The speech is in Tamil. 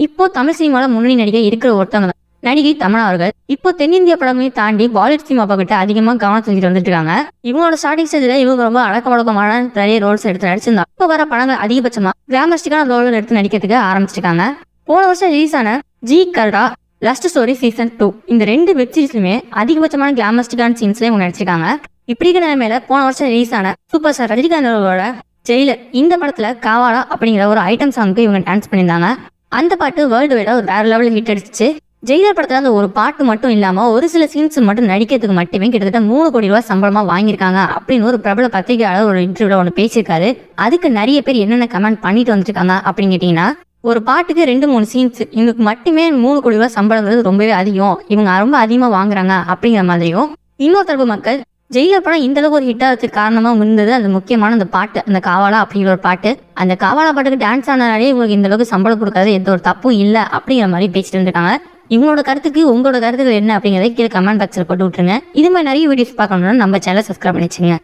இப்போ தமிழ் சினிமால முன்னணி நடிகை இருக்கிற ஒருத்தவங்க தான் நடிகை தமன்னா அவர்கள். இப்போ தென்னிந்திய படங்களையும் தாண்டி பாலிவுட் சினிமா பக்கிட்ட அதிகமா கவனம் செஞ்சுட்டு வந்துட்டு இருக்காங்க. இவங்களோட ஸ்டார்டிங் ஸ்டேஜ்ல இவங்க ரொம்ப அடக்க வழக்கமான நிறைய ரோல்ஸ் எடுத்து நடிச்சிருந்தாங்க. இப்போ வர படங்கள் அதிகபட்சமா கிளாமஸ்டிக்கான ரோல்கள் எடுத்து நடிக்கிறதுக்கு ஆரம்பிச்சிருக்காங்க. போன வருஷம் ரிலீஸ் ஆன ஜி கர்டா லஸ்ட் ஸ்டோரி சீசன் 2 இந்த 2 வெப் சீரிஸ்லுமே அதிகபட்சமான கிளாமஸ்டிக்கான சீன்ஸ்ல இவங்க நடிச்சிருக்காங்க. இப்படி இருக்கிற நிலைமையில போன வருஷம் ரிலீஸ் ஆன சூப்பர் ஸ்டார் ரஜினிகாந்த் அவர்களோட ஜெயிலர் இந்த படத்துல காவாலா அப்படிங்கிற ஒரு ஐட்டம் சாங்க்கு இவங்க டான்ஸ் பண்ணியிருந்தாங்க. அந்த பாட்டு வேர்ல்டு வைடா ஒரு வேற லெவலில் ஹிட் அடிச்சிச்சு. ஜெயிலர் படத்துல அந்த ஒரு பாட்டு மட்டும் இல்லாம ஒரு சில சீன்ஸ் மட்டும் நடிக்கிறதுக்கு மட்டுமே கிட்டத்தட்ட 3 கோடி ரூபாய் சம்பளமா வாங்கியிருக்காங்க அப்படின்னு ஒரு பிரபல பத்திரிகையாளர் ஒரு இன்டர்வியூல ஒன்று பேசியிருக்காரு. அதுக்கு நிறைய பேர் என்னென்ன கமெண்ட் பண்ணிட்டு வந்துருக்காங்க அப்படின்னு கேட்டீங்கன்னா, ஒரு பாட்டுக்கு 2-3 சீன்ஸ் இவங்களுக்கு மட்டுமே 3 கோடி ரூபாய் சம்பளங்கிறது ரொம்பவே அதிகம், இவங்க ரொம்ப அதிகமா வாங்குறாங்க அப்படிங்கிற மாதிரியும், இன்னொரு தரப்பு மக்கள் ஜெயிலர் படம் இந்த அளவுக்கு ஒரு ஹிட் ஆகிறதுக்கு காரணமா இருந்தது அந்த முக்கியமான அந்த பாட்டு, அந்த காவாலா அப்படிங்கிற ஒரு பாட்டு. அந்த காவாலா பாட்டுக்கு டான்ஸ் ஆனாலே இவங்களுக்கு இந்த அளவுக்கு சம்பளம் கொடுக்காது, எந்த ஒரு தப்பும் இல்லை அப்படிங்கிற மாதிரி பேசிட்டு இருந்திருக்காங்க. இவங்களோட கருத்துக்கு உங்களோட கருத்துக்கள் என்ன அப்படிங்கிறத கீழே கமெண்ட் பாக்ஸில் போட்டு விட்டுருங்க. இது மாதிரி நிறைய வீடியோஸ் பார்க்கணும்னா நம்ம சேனலை சப்ஸ்கிரைப் பண்ணிச்சுங்க.